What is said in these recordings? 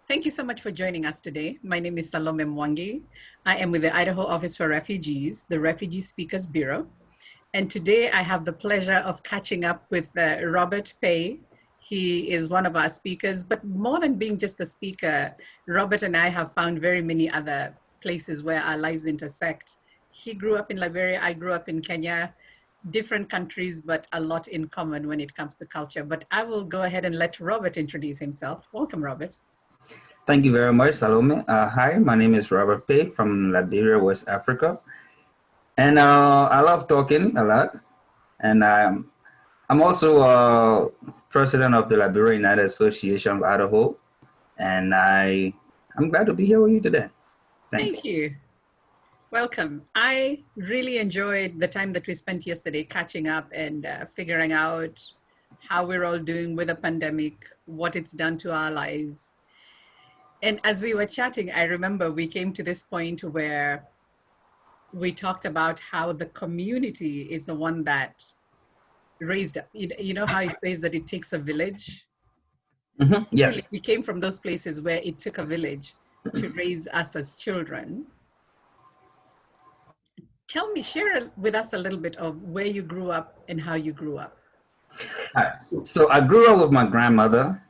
Thank you so much for joining us today. My name is Salome Mwangi. I am with the Idaho Office for Refugees, the Refugee Speakers Bureau. And today I have the pleasure of catching up with Robert Paye. He is one of our speakers, but more than being just a speaker, Robert and I have found very many other places where our lives intersect. He grew up in Liberia, I grew up in Kenya, different countries, but a lot in common when it comes to culture. But I will go ahead and let Robert introduce himself. Welcome, Robert. Thank you very much, Salome. Hi, my name is Robert Paye from Liberia, West Africa. And I love talking a lot. And I'm also president of the Liberia United Association of Idaho. And I'm glad to be here with you today. Thanks. Thank you. Welcome. I really enjoyed the time that we spent yesterday catching up and figuring out how we're all doing with the pandemic, what it's done to our lives. And as we were chatting, I remember we came to this point where we talked about how the community is the one that raised up. You know how it says that it takes a village? Mm-hmm. Yes. Really, we came from those places where it took a village to raise us as children. Tell me, share with us a little bit of where you grew up and how you grew up. All right. So I grew up with my grandmother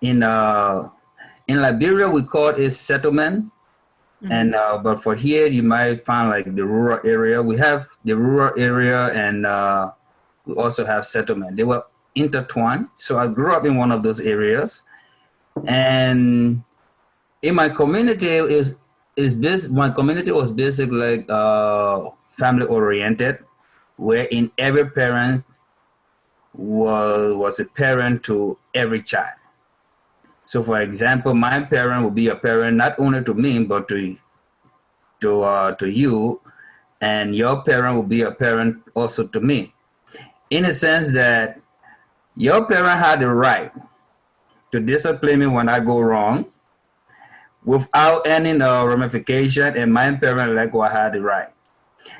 in Liberia. We call it settlement. Mm-hmm. And but for here, you might find like the rural area. We have the rural area, and we also have settlement. They were intertwined. So I grew up in one of those areas, and in my community my community was basically like family oriented, wherein every parent was a parent to every child. So, for example, my parent will be a parent not only to me, but to you, and your parent will be a parent also to me, in a sense that your parent had the right to discipline me when I go wrong, without any ramification, and my parent likewise had the right.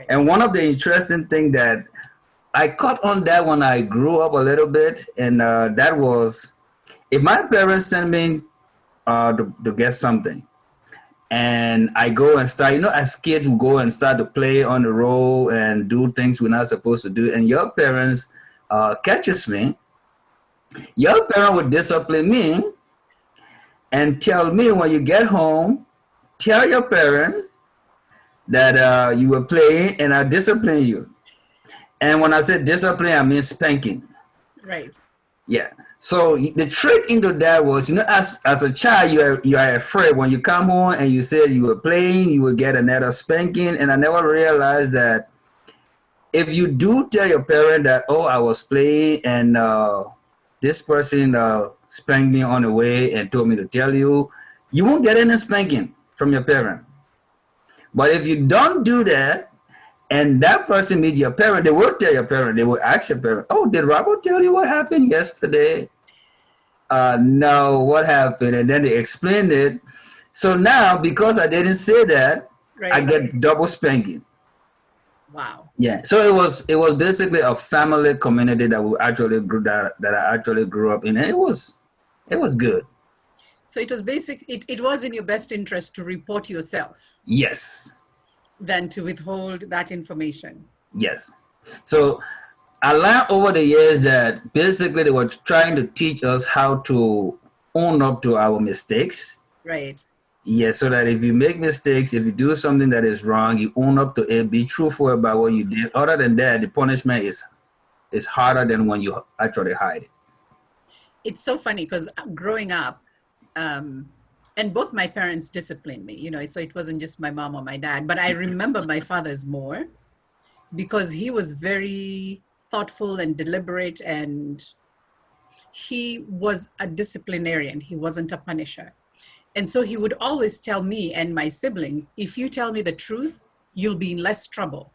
And one of the interesting things that I caught on that when I grew up a little bit, and that was, if my parents send me to get something, and I go and start, as kids we go and start to play on the road and do things we're not supposed to do, and your parents catches me, your parent would discipline me and tell me, when you get home, tell your parent that you were playing and I discipline you. And when I say discipline, I mean spanking. Right. Yeah. So the trick into that was, as a child, you are afraid when you come home and you said you were playing, you will get another spanking. And I never realized that if you do tell your parent that, oh, I was playing and this person spanked me on the way and told me to tell you, you won't get any spanking from your parent. But if you don't do that, and that person meets your parent, they will tell your parent, they will ask your parent, oh, did Robert tell you what happened yesterday? No, what happened? And then they explained it. So now, because I didn't say that, right, I get double spanking. Wow. Yeah. So it was basically a family community that we actually that I actually grew up in. And it was good. So it was it was in your best interest to report yourself. Yes. Than to withhold that information. Yes. So I learned over the years that basically they were trying to teach us how to own up to our mistakes. Right. Yes, so that if you make mistakes, if you do something that is wrong, you own up to it, be truthful about what you did. Other than that, the punishment is harder than when you actually hide it. It's so funny because growing up, and both my parents disciplined me, so it wasn't just my mom or my dad, but I remember my father's more because he was very thoughtful and deliberate, and he was a disciplinarian. He wasn't a punisher. And so he would always tell me and my siblings, if you tell me the truth, you'll be in less trouble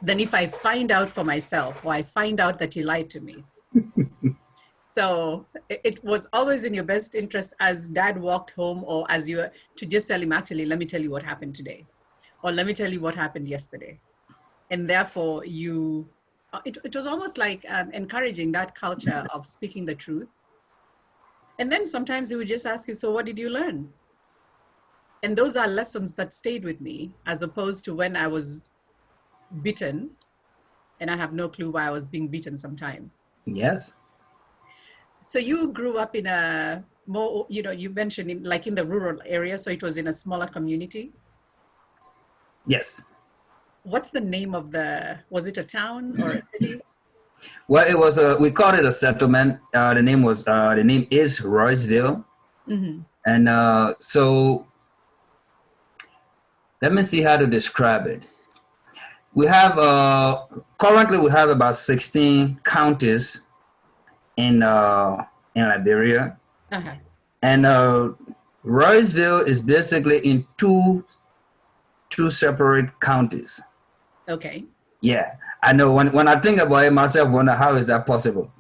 than if I find out for myself or I find out that you lied to me. So it was always in your best interest as dad walked home or as you to just tell him, actually, let me tell you what happened today, or let me tell you what happened yesterday. And therefore it was almost like encouraging that culture of speaking the truth And then sometimes he would just ask you, so what did you learn? And those are lessons that stayed with me, as opposed to when I was bitten and I have no clue why I was being beaten sometimes. Yes. So you grew up in a more, you mentioned like in the rural area, so it was in a smaller community. Yes. What's the name of was it a town or a city? Well, it was we called it a settlement. The name is Royceville. Mm-hmm. And so let me see how to describe it. We have currently we have about 16 counties in Liberia, Uh-huh. and Royceville is basically in two separate counties. Okay. Yeah, I know. When I think about it myself, wonder how is that possible.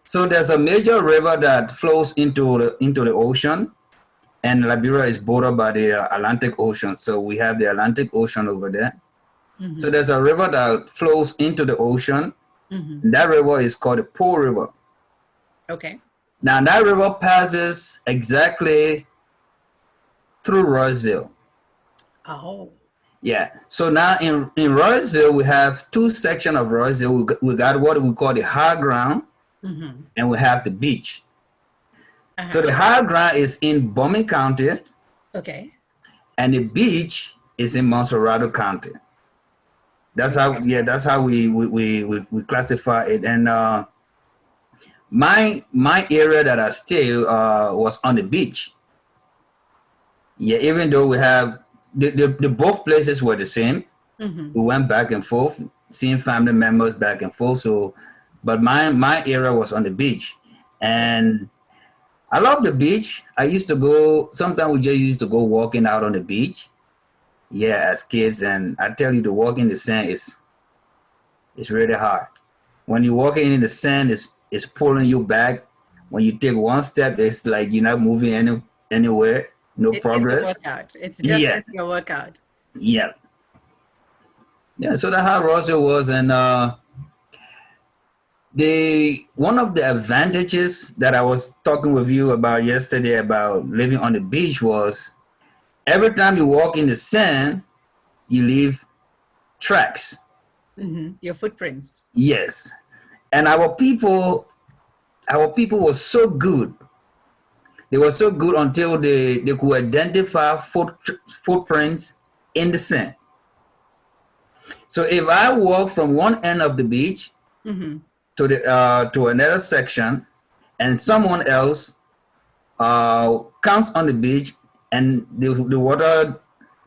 So there's a major river that flows into the ocean, and Liberia is bordered by the Atlantic Ocean. So we have the Atlantic Ocean over there. Mm-hmm. So there's a river that flows into the ocean. Mm-hmm. That river is called the Po River. Okay. Now that river passes exactly through Royceville. Oh. Yeah. So now in Royceville, we have two sections of Royceville. We got what we call the high ground, Mm-hmm. and we have the beach. Uh-huh. So the high ground is in Bowman County, Okay. and the beach is in Monserrado County. That's how we classify it. And my area that I stay was on the beach. Yeah, even though we have the both places were the same. Mm-hmm. We went back and forth, seeing family members back and forth. So, but my area was on the beach, and I love the beach. I used to go. Sometimes we just used to go walking out on the beach. Yeah, as kids, and I tell you, to walk in the sand is really hard. When you're walking in the sand, it's pulling you back. When you take one step, it's like you're not moving anywhere. No It is a progress. workout. It's Yeah, definitely a workout. yeah, yeah. So that's how Roger was, and the one of the advantages that I was talking with you about yesterday about living on the beach was every time you walk in the sand, you leave tracks. Mm-hmm. Your footprints. Yes, and our people were so good. They were so good until they could identify footprints in the sand. So if I walk from one end of the beach Mm-hmm. to another section, and someone else comes on the beach and the water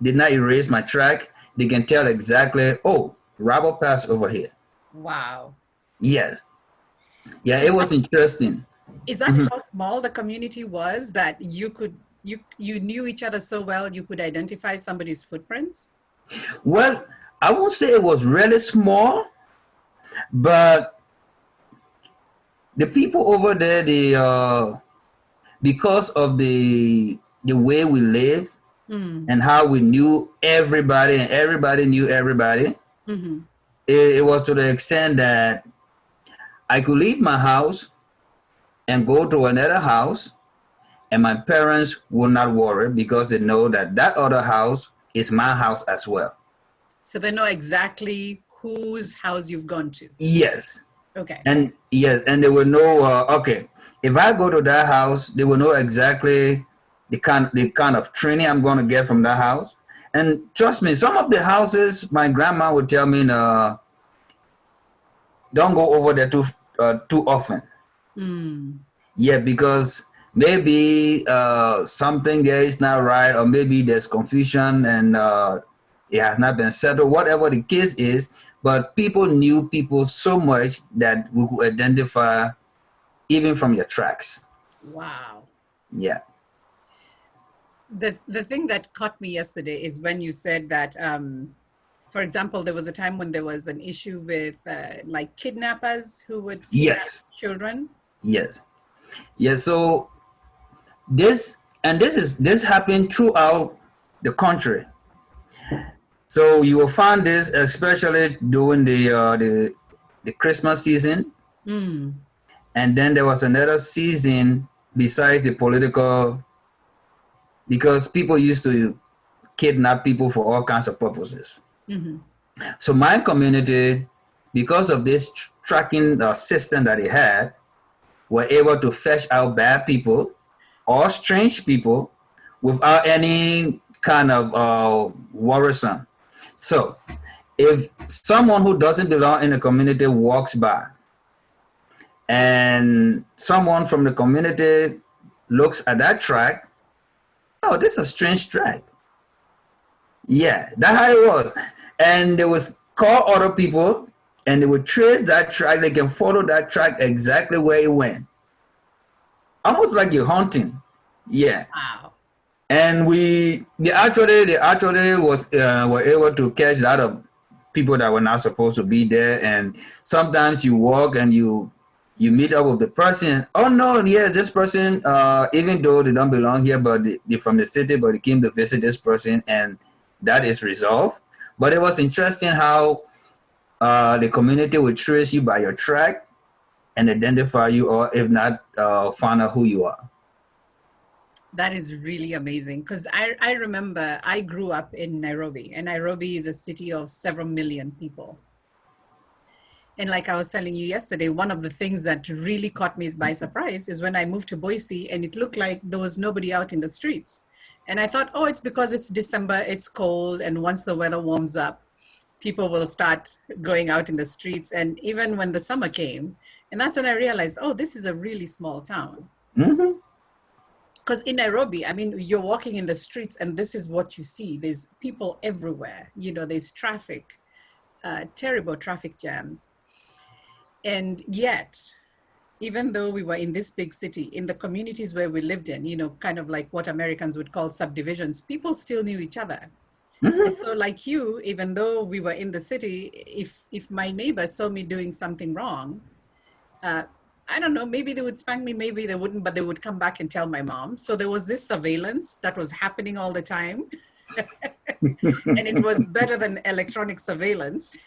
did not erase my track, they can tell exactly, oh, Robert passed over here. Wow. Yes. Yeah, it was interesting. Is that Mhm. how small the community was that you knew each other so well you could identify somebody's footprints? Well, I won't say it was really small, but the people over there, because of the way we live Mm. and how we knew everybody and everybody knew everybody, Mm-hmm. it was to the extent that I could leave my house and go to another house, and my parents would not worry because they know that that other house is my house as well. So they know exactly whose house you've gone to. Yes. Okay. And yes, and they will know. Okay, if I go to that house, they will know exactly the kind of training I'm going to get from that house. And trust me, some of the houses, my grandma would tell me, "Don't go over there too often." Mm. Yeah, because maybe something there is not right, or maybe there's confusion and it has not been settled. Whatever the case is, but people knew people so much that we could identify even from your tracks. Wow. Yeah. The thing that caught me yesterday is when you said that, for example, there was a time when there was an issue with like kidnappers who would kidnap Yes. children. Yes. Yeah. So this happened throughout the country. So you will find this especially during the Christmas season, Mm. and then there was another season besides the political, because people used to kidnap people for all kinds of purposes. Mm-hmm. So my community, because of this tracking system that it had, were able to fetch out bad people or strange people without any kind of worrisome. So if someone who doesn't belong in the community walks by and someone from the community looks at that track, oh, this is a strange track. Yeah, that's how it was. And they would call other people and they would trace that track. They can follow that track exactly where it went. Almost like you're hunting. Yeah. Wow. And they actually were able to catch a lot of people that were not supposed to be there. And sometimes you walk and you meet up with the person. Oh no, yeah, this person, even though they don't belong here, but they're from the city, but they came to visit this person, and that is resolved. But it was interesting how the community would trace you by your track and identify you, or if not, find out who you are. That is really amazing, because I remember I grew up in Nairobi, and Nairobi is a city of several million people. And like I was telling you yesterday, one of the things that really caught me by surprise is when I moved to Boise and it looked like there was nobody out in the streets. And I thought, oh, it's because it's December, it's cold, and once the weather warms up, people will start going out in the streets. And even when the summer came, and that's when I realized, oh, this is a really small town. Mm-hmm. Because in Nairobi, I mean, you're walking in the streets and this is what you see. There's people everywhere. You know, there's traffic, terrible traffic jams. And yet, even though we were in this big city, in the communities where we lived in, you know, kind of like what Americans would call subdivisions, people still knew each other. Mm-hmm. And so like you, even though we were in the city, if my neighbor saw me doing something wrong, I don't know, maybe they would spank me, maybe they wouldn't, but they would come back and tell my mom. So there was this surveillance that was happening all the time. And it was better than electronic surveillance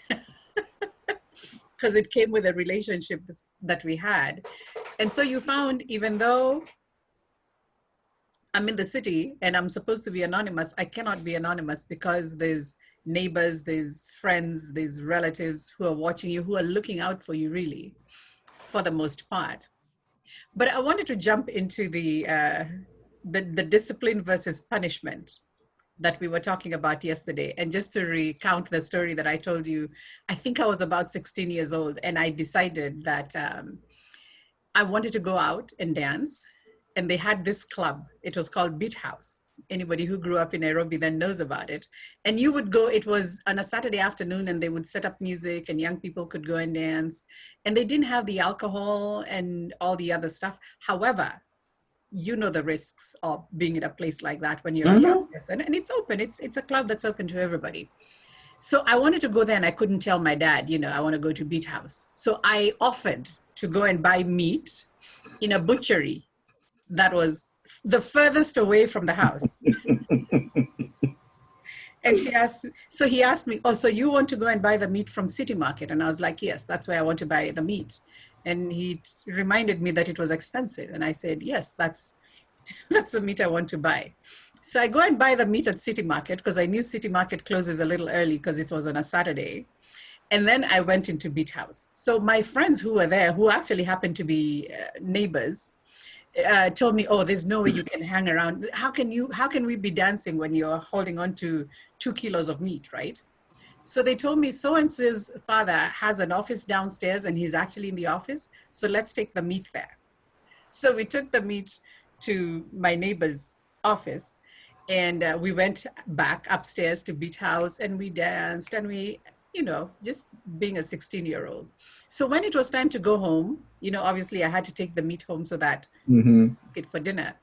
because it came with a relationship that we had. And so you found, even though I'm in the city and I'm supposed to be anonymous, I cannot be anonymous because there's neighbors, there's friends, there's relatives who are watching you, who are looking out for you, really, for the most part. But I wanted to jump into the discipline versus punishment that we were talking about yesterday. And just to recount the story that I told you, I think I was about 16 years old and I decided that I wanted to go out and dance. And they had this club. It was called Beat House. Anybody who grew up in Nairobi then knows about it. And you would go, it was on a Saturday afternoon and they would set up music and young people could go and dance. And they didn't have the alcohol and all the other stuff. However, you know the risks of being in a place like that when you're a young person. And it's open, it's a club that's open to everybody. So I wanted to go there and I couldn't tell my dad, you know, I want to go to Beat House. So I offered to go and buy meat in a butchery that was the furthest away from the house. And he asked me, oh, so you want to go and buy the meat from City Market? And I was like, yes, that's where I want to buy the meat. And he reminded me that it was expensive. And I said, yes, that's the meat I want to buy. So I go and buy the meat at City Market because I knew City Market closes a little early because it was on a Saturday. And then I went into Beat House. So my friends who were there, who actually happened to be neighbors, told me, oh, there's no way you can hang around. How can we be dancing when you're holding on to 2 kilos of meat, right? So they told me so-and-so's father has an office downstairs and he's actually in the office. So let's take the meat there. So we took the meat to my neighbor's office and we went back upstairs to Beat House and we danced and we, you know, just being a 16-year-old. So when it was time to go home, you know, obviously I had to take the meat home so that it for dinner.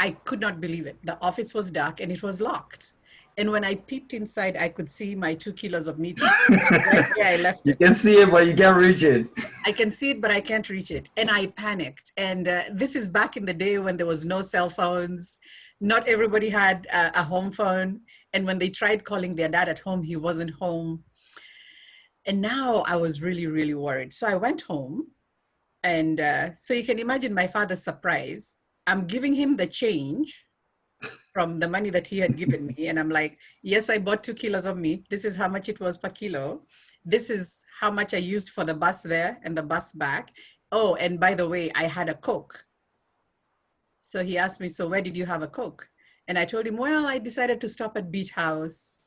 I could not believe it. The office was dark and it was locked. And when I peeped inside, I could see my 2 kilos of meat right where I left it. You can see it, but you can't reach it. I can see it, but I can't reach it. And I panicked. And this is back in the day when there was no cell phones. Not everybody had a home phone. And when they tried calling their dad at home, he wasn't home. And now I was really, really worried. So I went home And so you can imagine my father's surprise. I'm giving him the change from the money that he had given me. And I'm like, yes, I bought 2 kilos of meat. This is how much it was per kilo. This is how much I used for the bus there and the bus back. Oh, and by the way, I had a Coke. So he asked me, so where did you have a Coke? And I told him, well, I decided to stop at Beach House.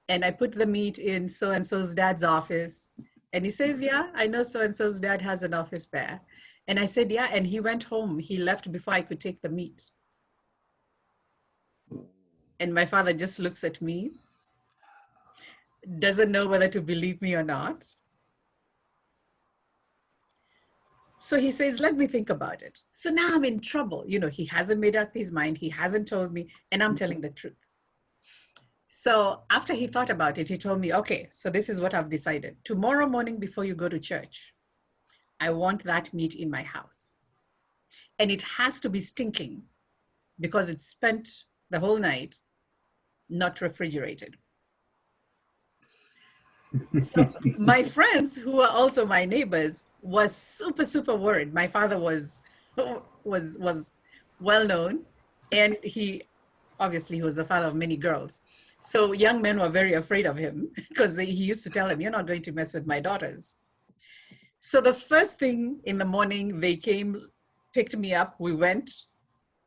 And I put the meat in so-and-so's dad's office. And he says, yeah, I know so-and-so's dad has an office there. And I said, yeah, and he went home. He left before I could take the meat. And my father just looks at me, doesn't know whether to believe me or not. So he says, let me think about it. So now I'm in trouble. You know, he hasn't made up his mind. He hasn't told me, and I'm telling the truth. So after he thought about it, he told me, okay, so this is what I've decided. Tomorrow morning before you go to church, I want that meat in my house. And it has to be stinking because it's spent the whole night, not refrigerated. So my friends, who are also my neighbors, was super worried. My father was well known, and he was the father of many girls. So young men were very afraid of him because he used to tell them, you're not going to mess with my daughters. So the first thing in the morning, they came, picked me up. We went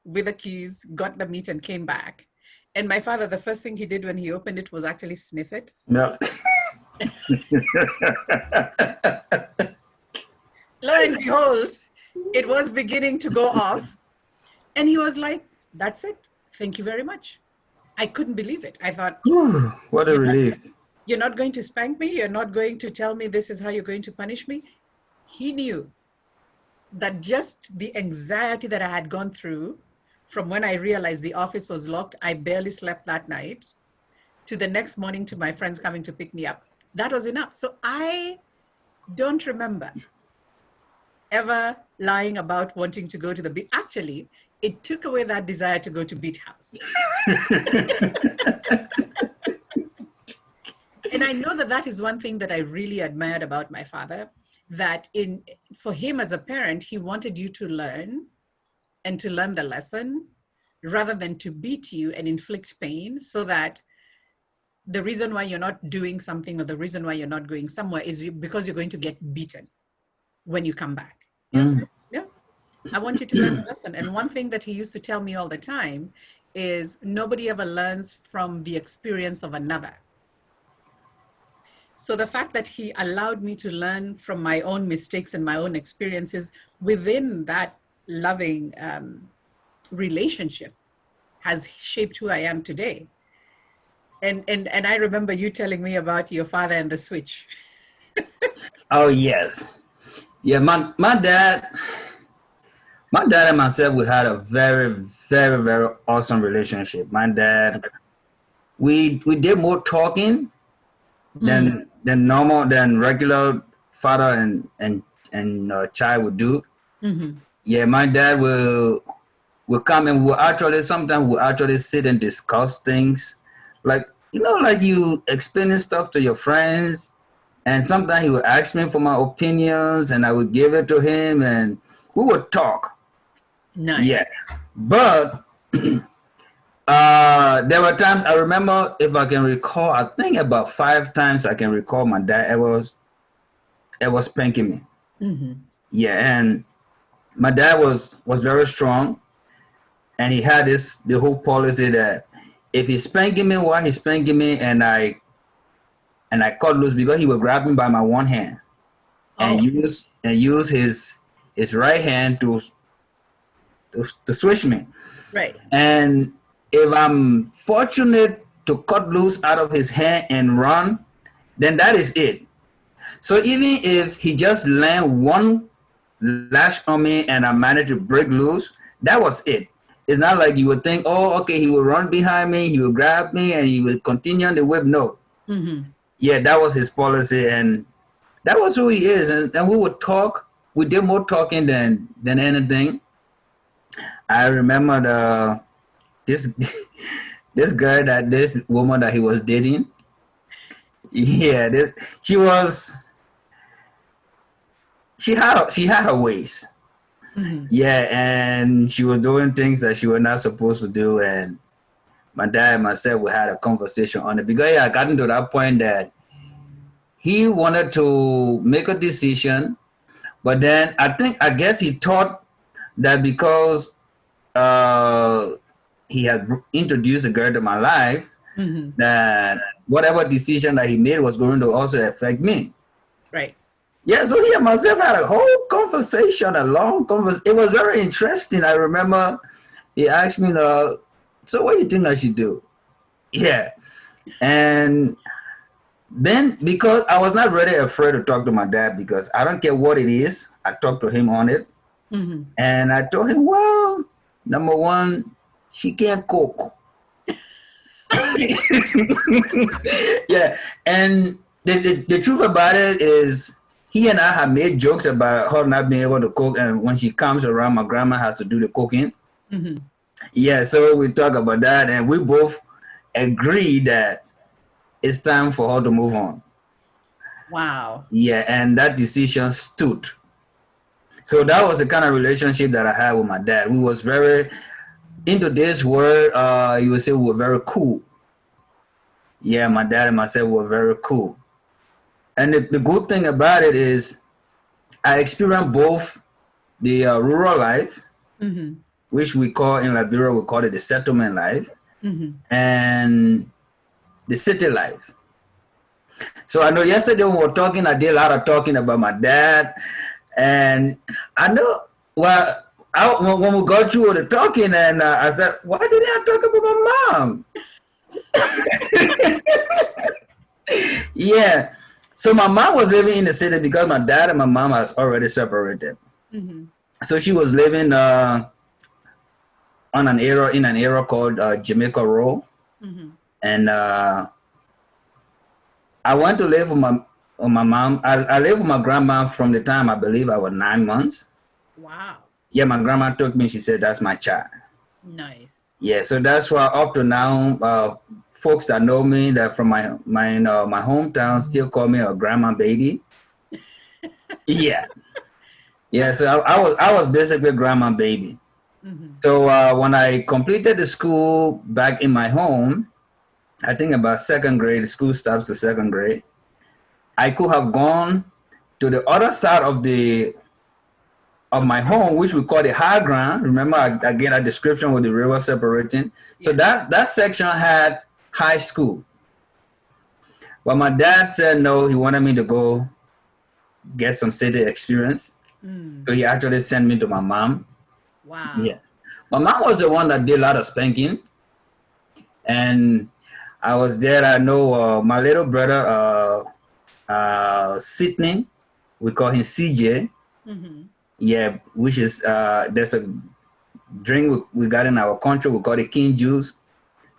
with the keys, got the meat, and came back. And my father, the first thing he did when he opened it was actually sniff it. No. Lo and behold, it was beginning to go off. And he was like, that's it. Thank you very much. I couldn't believe it. I thought, what a relief. You're not going to spank me. You're not going to tell me this is how you're going to punish me. He knew that just the anxiety that I had gone through from when I realized the office was locked, I barely slept that night, to the next morning to my friends coming to pick me up. That was enough. So I don't remember ever lying about wanting to go to the beach. Actually, it took away that desire to go to Beach House. And I know that that is one thing that I really admired about my father, that for him as a parent, he wanted you to learn and to learn the lesson rather than to beat you and inflict pain, so that the reason why you're not doing something or the reason why you're not going somewhere is because you're going to get beaten when you come back. Yes, no, I want you to learn the lesson. And one thing that he used to tell me all the time is nobody ever learns from the experience of another. So the fact that he allowed me to learn from my own mistakes and my own experiences within that loving relationship has shaped who I am today. And I remember you telling me about your father and the switch. Oh, yes. Yeah, my dad and myself, we had a very awesome relationship. My dad, we did more talking than regular father and child would do. Mm-hmm. Yeah, my dad will come and sometimes we'll actually sit and discuss things. Like, like you explaining stuff to your friends, and sometimes he would ask me for my opinions and I would give it to him and we would talk. Nice. Yeah. But there were times, I remember, if I can recall, I think about 5 times I can recall my dad ever spanking me. Mm-hmm. Yeah, and my dad was very strong, and he had the whole policy that if he's spanking me while he's spanking me and I cut loose, because he would grab me by my one hand and use his right hand to switch me. Right. And if I'm fortunate to cut loose out of his hand and run, then that is it. So even if he just land one lash on me and I managed to break loose, that was it. It's not like you would think, oh, okay, he will run behind me, he will grab me, and he will continue on the whip. No. Mm-hmm. Yeah, that was his policy, and that was who he is. And we would talk. We did more talking than anything. I remember this woman that he was dating. Yeah, she was she had her ways. Mm-hmm. Yeah, and she was doing things that she was not supposed to do, and my dad and myself we had a conversation on it because I gotten to that point that he wanted to make a decision, but then I guess he thought that because uh, he had introduced a girl to my life, Mm-hmm. that whatever decision that he made was going to also affect me. Right. Yeah, so he and myself had a whole conversation, a long conversation. It was very interesting. I remember he asked me, so what do you think I should do? Yeah. And then because I was not really afraid to talk to my dad because I don't care what it is, I talked to him on it. Mm-hmm. And I told him, well, number one, she can't cook. Yeah. And the truth about it is he and I have made jokes about her not being able to cook. And when she comes around, my grandma has to do the cooking. Mm-hmm. Yeah. So we talk about that. And we both agree that it's time for her to move on. Wow. Yeah. And that decision stood. So that was the kind of relationship that I had with my dad. We was very, in today's word, you would say we were very cool. Yeah, my dad and myself were very cool. And the good thing about it is I experienced both the rural life, Mm-hmm. which we call in Liberia, we call it the settlement life, Mm-hmm. and the city life. So I know yesterday we were talking, I did a lot of talking about my dad. And I know, well, when we got through the talking, and I said, why didn't I talk about my mom? Yeah. So my mom was living in the city because my dad and my mom has already separated. Mm-hmm. So she was living on in an area called Jamaica Row. Mm-hmm. And I went to live with my mom. I lived with my grandma from the time I believe I was 9 months. Wow. Yeah, my grandma took me. She said, that's my child. Nice. Yeah, so that's why up to now, folks that know me that from my hometown still call me a grandma baby. Yeah, yeah. So I was basically a grandma baby. Mm-hmm. So when I completed the school back in my home, I think about second grade, the school stops to second grade. I could have gone to the other side of my home, which we call the high ground. Remember, I get a description with the river separating. So that section had high school. But my dad said no, he wanted me to go get some city experience. Mm. So he actually sent me to my mom. Wow. Yeah. My mom was the one that did a lot of spanking. And I was there. I know my little brother, Sydney, we call him CJ. Mm-hmm. Yeah, which is there's a drink we got in our country. We call it King Juice,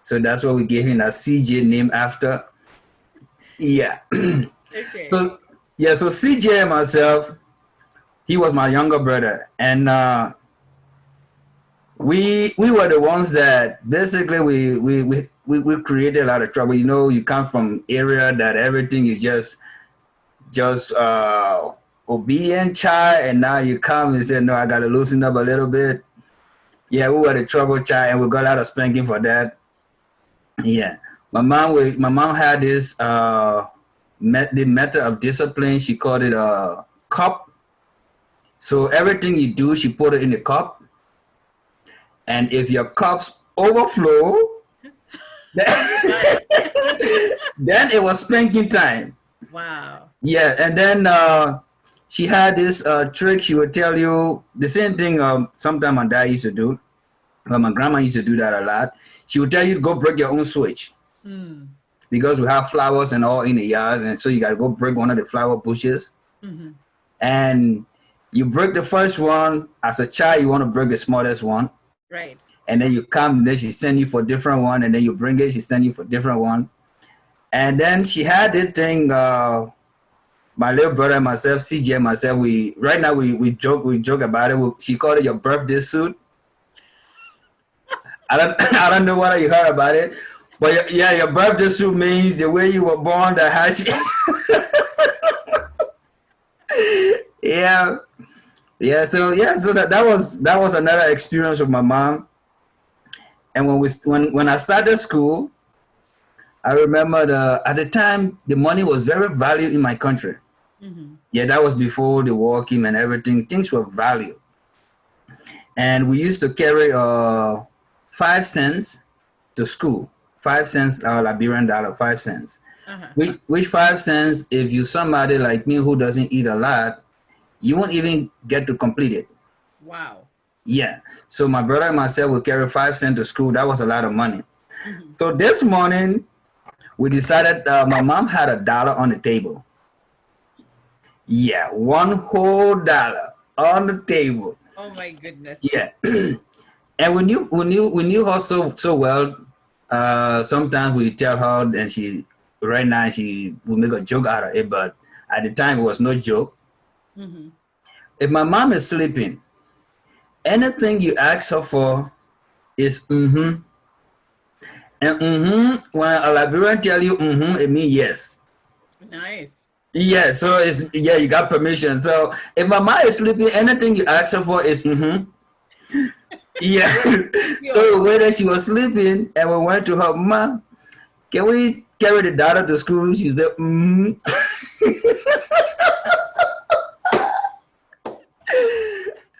so that's what we gave him that CJ name after. Yeah. Okay. So yeah, so CJ and myself, he was my younger brother, and we were the ones that basically we created a lot of trouble. You know, you come from area that everything is just obedient child, and now you come and say, no, I gotta loosen up a little bit. Yeah, we were the trouble child, and we got a lot of spanking for that. Yeah, my mom had this the method of discipline. She called it a cup. So everything you do, she put it in the cup, and if your cups overflow, then it was spanking time. Wow. Yeah, and then she had this trick. She would tell you the same thing. Sometimes my dad used to do, but my grandma used to do that a lot. She would tell you to go break your own switch because we have flowers and all in the yards, and so you got to go break one of the flower bushes. Mm-hmm. And you break the first one. As a child, you want to break the smallest one. Right. And then you come, and then she send you for different one, and then you bring it. She send you for different one. And then she had this thing. My little brother and myself, CJ and myself, we joke about it. She called it your birthday suit. I don't know whether you heard about it, but yeah, your birthday suit means the way you were born, the how she. Yeah. Yeah. So that was another experience with my mom. And when I started school, I remember at the time the money was very valued in my country. Mm-hmm. Yeah, that was before the war came and everything. Things were valued, and we used to carry 5 cents to school. 5 cents, our Liberian dollar, 5 cents. Uh-huh. Which 5 cents, if you somebody like me who doesn't eat a lot, you won't even get to complete it. Wow. Yeah. So my brother and myself would carry 5 cents to school. That was a lot of money. Mm-hmm. So this morning we decided my mom had $1 on the table. Yeah, one whole dollar on the table. Oh my goodness. Yeah. And when you her so well, sometimes we tell her, and she right now she will make a joke out of it, but at the time it was no joke. Mm-hmm. If my mom is sleeping, anything you ask her for is mm-hmm. And mm-hmm, when a Liberian tell you mm-hmm, it means yes. Nice. Yeah, so it's yeah, you got permission. So if my mom is sleeping, anything you ask her for is mm-hmm. Yeah. So when she was sleeping and we went to her, mom, can we carry the daughter to school? She said, mm-hmm.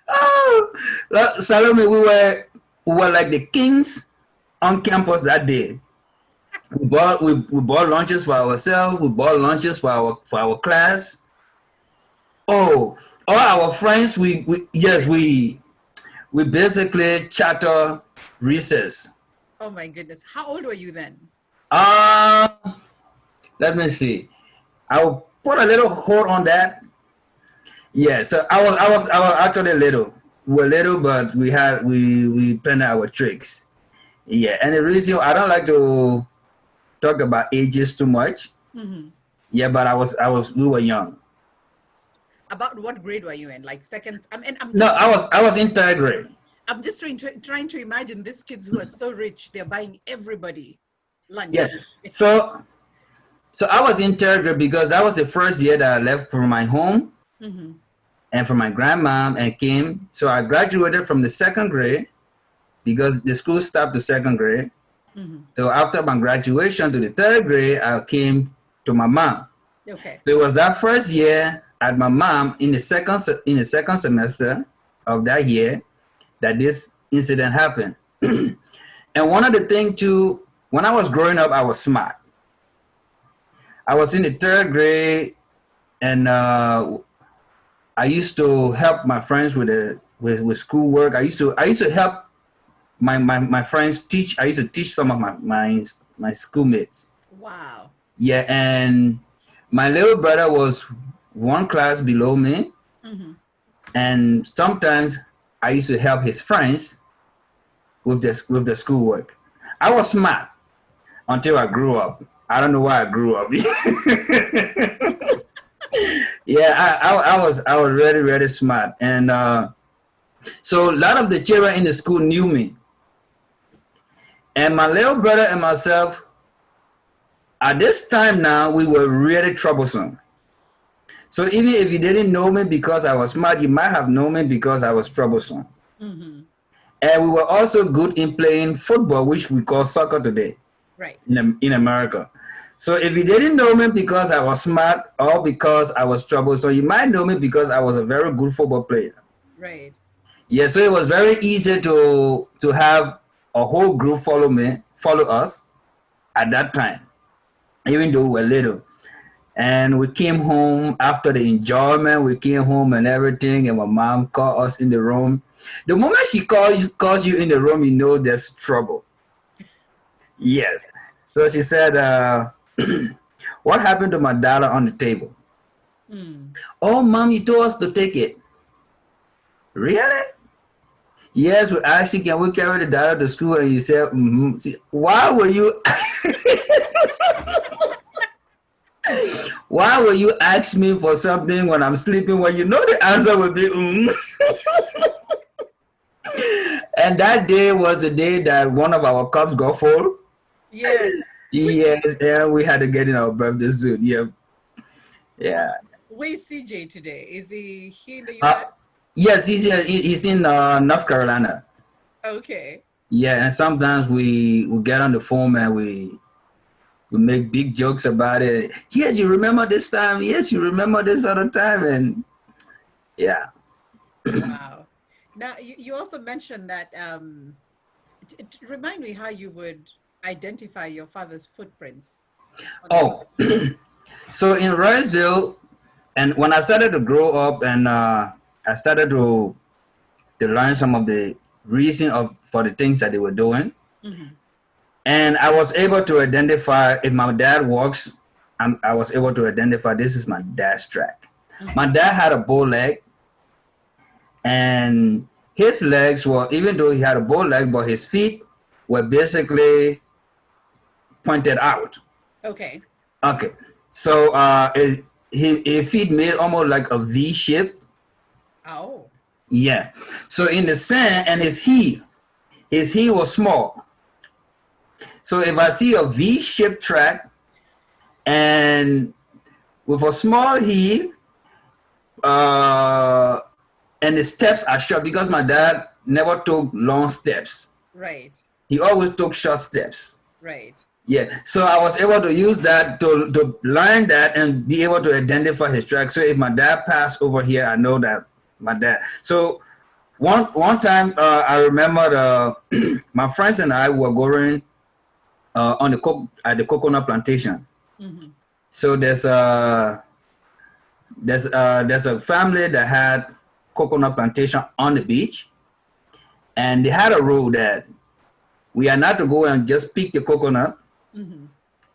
Oh, Salome, we were like the kings on campus that day. We bought lunches for ourselves. We bought lunches for our class. Oh, all our friends. We basically charter recess. Oh my goodness. How old were you then? Uh Let me see. I will put a little hold on that. Yeah, so I was actually little. We were little, but we planned our tricks. Yeah, and the reason I don't like to talk about ages too much. Mm-hmm. Yeah, but we were young. About what grade were you in? Like second? I mean, No, I was in third grade. I'm just trying to imagine these kids who are so rich. They're buying everybody lunch. Yeah. So I was in third grade because that was the first year that I left from my home Mm-hmm. and from my grandmom and came. So I graduated from the second grade because the school stopped the second grade. Mm-hmm. So after my graduation to the third grade, I came to my mom. Okay. So it was that first year at my mom in the second semester of that year that this incident happened. And one of the things too, when I was growing up, I was smart. I was in the third grade, and I used to help my friends with schoolwork. I used to help my friends teach. I used to teach some of my schoolmates. Wow. Yeah, and my little brother was one class below me, Mm-hmm. and sometimes I used to help his friends with the schoolwork. I was smart until I grew up. I don't know why I grew up. Yeah, I was really really smart, and so a lot of the children in the school knew me, and my little brother and myself. At this time now, we were really troublesome. So even if you didn't know me because I was smart, you might have known me because I was troublesome. Mm-hmm. And we were also good in playing football, which we call soccer today, Right. in America. So if you didn't know me because I was smart or because I was troublesome, you might know me because I was a very good football player. Right. Yeah, so it was very easy to have a whole group follow us at that time, even though we were little. And we came home after the enjoyment. We came home and everything, and my mom called us in the room. The moment she calls you in the room, you know there's trouble. Yes. So she said, what happened to my dollar on the table? Mm. Oh, mom, you told us to take it. Really? Yes, we actually can we carry the dollar to school, and you said, mm-hmm. Why were you Why will you ask me for something when I'm sleeping when you know the answer will be And that day was the day that one of our cups got full. Yes. Yes, and we had to get in our birthday suit. Yep. Yeah. where's CJ today? Is he here in the Uh, US? yes, he's in North Carolina. Okay. Yeah, and sometimes we get on the phone and we make big jokes about it. Yes, you remember this time? Yes, you remember this other time? And yeah. Wow. Now, you also mentioned that, remind me how you would identify your father's footprints on the Oh, so in Riceville, and when I started to grow up and I started to learn some of the reason for the things that they were doing, mm-hmm. and I was able to identify if my dad walks. I was able to identify this is my dad's track. Mm-hmm. My dad had a bow leg, and his legs were, even though he had a bow leg, but his feet were basically pointed out. Okay. Okay, so his feet made almost like a V shape. Oh. Yeah. So in the sand, and his heel was small. So if I see a V-shaped track and with a small heel, and the steps are short because my dad never took long steps. Right. He always took short steps. Right. Yeah. So I was able to use that to line that and be able to identify his track. So if my dad passed over here, I know that my dad. So one time I remember my friends and I were going on the coconut plantation. Mm-hmm. So there's a family that had coconut plantation on the beach, and they had a rule that we are not to go and just pick the coconut, Mm-hmm.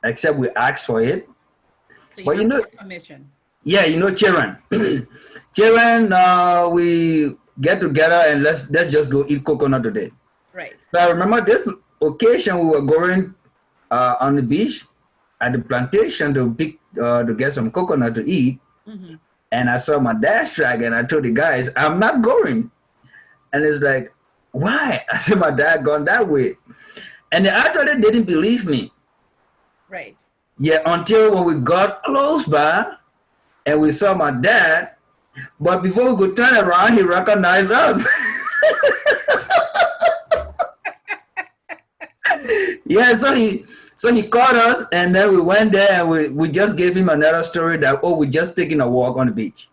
except we ask for it. So you But have to get permission. yeah, children, children, we get together and let's just go eat coconut today. Right. So I remember this occasion we were going on the beach at the plantation to get some coconut to eat. Mm-hmm. And I saw my dad's track and I told the guys, I'm not going. And it's like, why? I said, my dad gone that way. And they actually didn't believe me. Right. Yeah, until when we got close by and we saw my dad, but before we could turn around, he recognized us. Yeah, so he caught us, and then we went there and we just gave him another story that, oh, we're just taking a walk on the beach.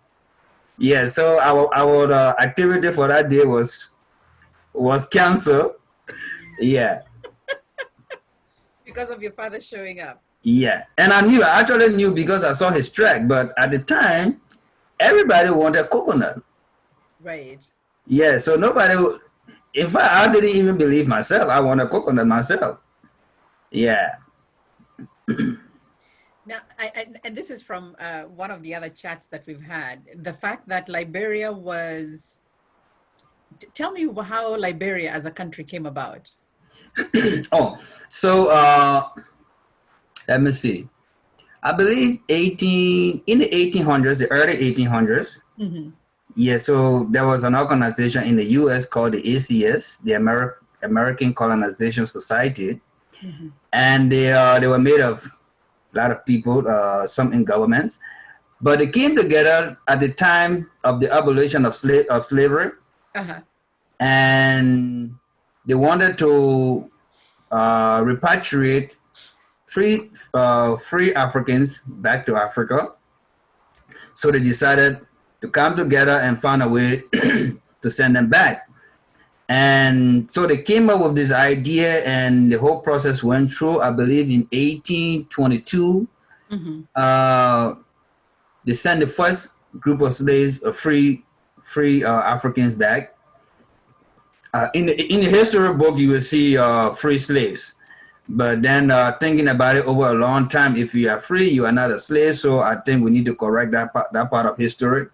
Yeah, so our activity for that day was canceled. Yeah. Because of your father showing up. Yeah, and I actually knew because I saw his track, but at the time, everybody wanted coconut. Right. Yeah, so nobody, in fact, I didn't even believe myself. I wanted coconut myself. Yeah. Now, and this is from one of the other chats that we've had. The fact that Liberia was, tell me how Liberia as a country came about. Oh, so let me see. I believe in the 1800s, the early 1800s. Mm-hmm. Yeah, so there was an organization in the U.S. called the ACS, the American Colonization Society, Mm-hmm. and they were made of a lot of people, some in governments, but they came together at the time of the abolition of slavery, Uh-huh. and they wanted to repatriate free Africans back to Africa. So they decided to come together and find a way to send them back. And so they came up with this idea, and the whole process went through, I believe, in 1822. Mm-hmm. They sent the first group of slaves, free Africans back. In the history book, you will see free slaves. But then thinking about it over a long time, if you are free, you are not a slave. So I think we need to correct that part of history.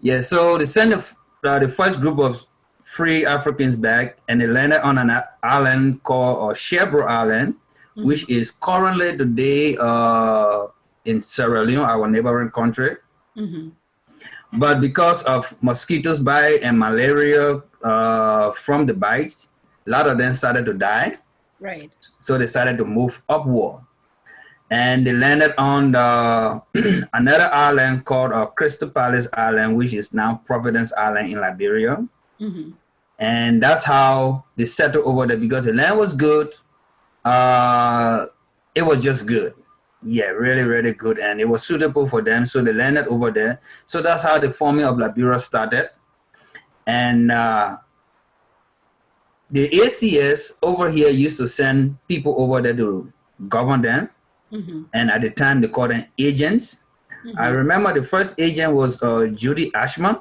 Yeah, so they sent the first group of free Africans back, and they landed on an island called Shebro Island, mm-hmm. which is currently today in Sierra Leone, our neighboring country. Mm-hmm. But because of mosquitoes bite and malaria from the bites, a lot of them started to die. Right. So they started to move upward. and they landed on another island called Crystal Palace Island, which is now Providence Island in Liberia. Mm-hmm. And that's how they settled over there because the land was good. It was just good. Yeah, really, really good. And it was suitable for them. So they landed over there. So that's how the forming of Liberia started. And the ACS over here used to send people over there to govern them. Mm-hmm. And at the time, they called them agents. Mm-hmm. I remember the first agent was Judy Ashman.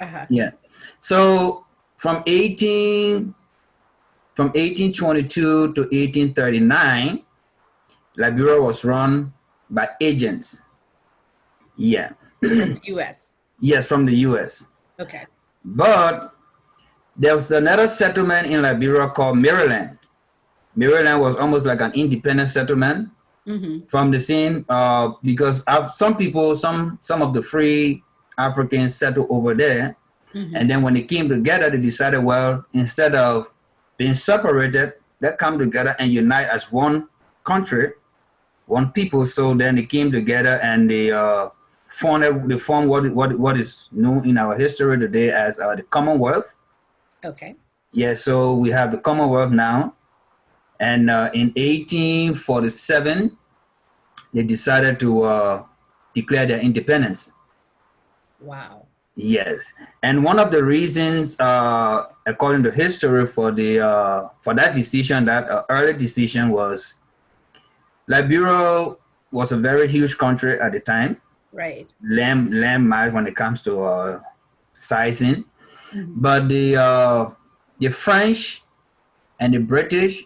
Uh-huh. Yeah. So from 1822 to 1839, Liberia was run by agents. Yeah. From the U.S. Yes, from the U.S. Okay. But there was another settlement in Liberia called Maryland. Maryland was almost like an independent settlement Mm-hmm. from the same because some people, some of the free Africans settled over there. Mm-hmm. And then when they came together, they decided, well, instead of being separated, let's come together and unite as one country, one people. So then they came together and they formed what is known in our history today as the Commonwealth. Okay. Yeah, so we have the Commonwealth now. And in 1847, they decided to declare their independence. Wow. Yes, and one of the reasons, according to history, for that decision, that early decision, was Liberia was a very huge country at the time. Right. Landmass when it comes to sizing, Mm-hmm. but the French and the British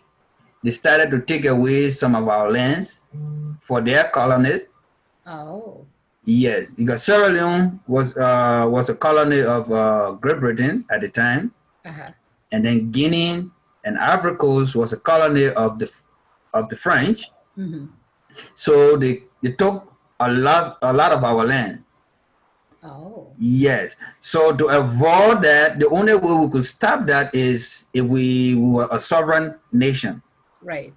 decided to take away some of our lands for their colonies. Oh. Yes, because Sierra Leone was a colony of Great Britain at the time, Uh-huh. and then Guinea and Ivory Coast was a colony of the French. Mm-hmm. So they took a lot of our land. Oh. Yes. So to avoid that, the only way we could stop that is if we were a sovereign nation. Right.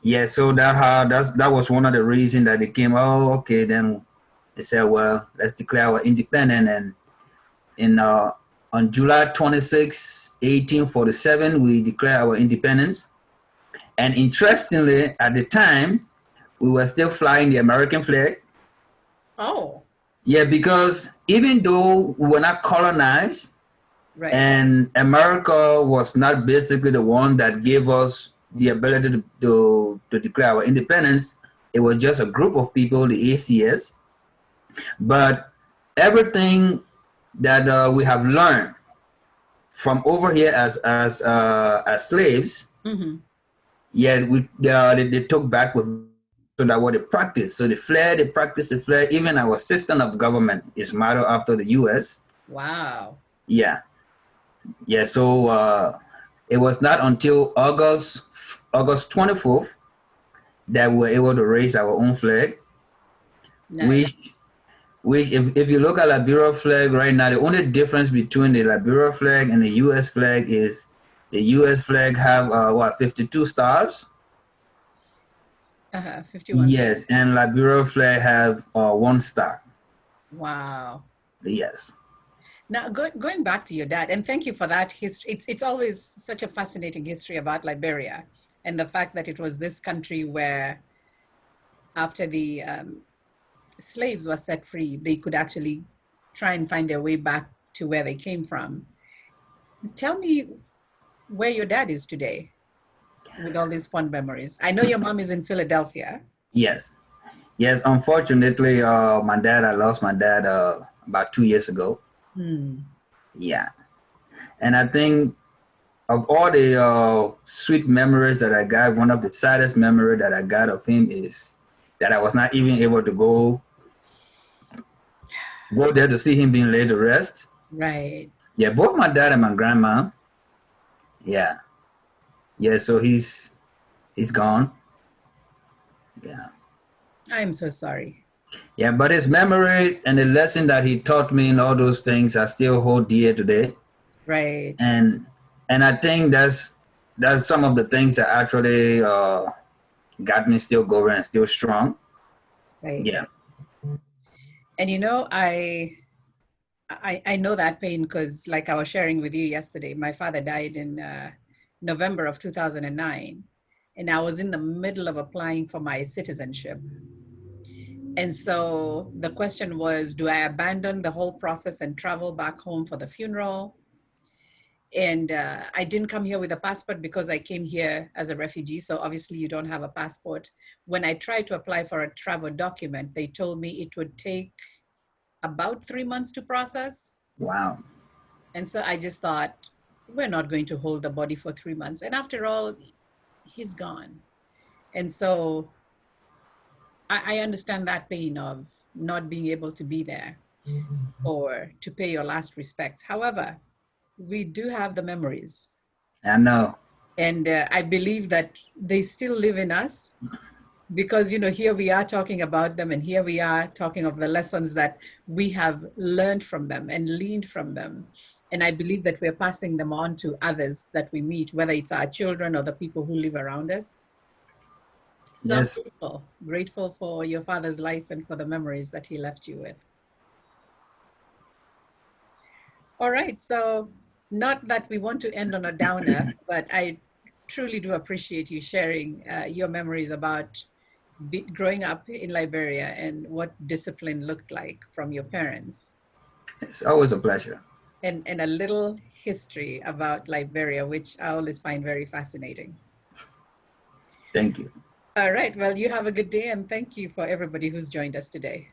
Yeah. So that was one of the reasons that they came. Oh, okay. Then they said, well, let's declare our independence. And on July 26, 1847, we declared our independence. And interestingly, at the time, we were still flying the American flag. Oh. Yeah, because even though we were not colonized, Right. and America was not basically the one that gave us the ability to declare our independence, it was just a group of people, the ACS. But everything that we have learned from over here as slaves, Mm-hmm. yeah, they took back with so that what they practice. So they practice the flag. Even our system of government is modeled after the U.S. Wow. Yeah, yeah. So it was not until August 24th that we were able to raise our own flag, Nice. which if you look at Liberia flag right now, the only difference between the Liberia flag and the U.S. flag is the U.S. flag have 52 stars. 51. Yes, and Liberia flag have 1 star. Wow. Yes. Now, going back to your dad, and thank you for that history. It's always such a fascinating history about Liberia and the fact that it was this country where after the slaves were set free, they could actually try and find their way back to where they came from. Tell me where your dad is today with all these fond memories. I know your mom is in Philadelphia. Yes. Yes. Unfortunately, I lost my dad about 2 years ago. Hmm. Yeah. And I think of all the sweet memories that I got, one of the saddest memory that I got of him is that I was not even able to go there to see him being laid to rest. Right. Yeah, both my dad and my grandma. Yeah. Yeah, so he's gone. Yeah. I'm so sorry. Yeah, but his memory and the lesson that he taught me and all those things I still hold dear today. Right. And I think that's some of the things that actually got me still going and still strong. Right. Yeah. And you know, I know that pain because, like I was sharing with you yesterday, my father died in November of 2009, and I was in the middle of applying for my citizenship. And so the question was, do I abandon the whole process and travel back home for the funeral? And I didn't come here with a passport because I came here as a refugee. So obviously you don't have a passport. When I tried to apply for a travel document, they told me it would take about 3 months to process. Wow. And so I just thought, we're not going to hold the body for 3 months. And after all, he's gone. And so I understand that pain of not being able to be there or to pay your last respects. However, we do have the memories. I know. And I believe that they still live in us because, you know, here we are talking about them and here we are talking of the lessons that we have learned from them and leaned from them. And I believe that we're passing them on to others that we meet, whether it's our children or the people who live around us. So I'm Yes. grateful for your father's life and for the memories that he left you with. All right. So, not that we want to end on a downer, but I truly do appreciate you sharing your memories about growing up in Liberia and what discipline looked like from your parents, It's always a pleasure. and a little history about Liberia, which I always find very fascinating. Thank you. All right. Well, you have a good day, and thank you for everybody who's joined us today.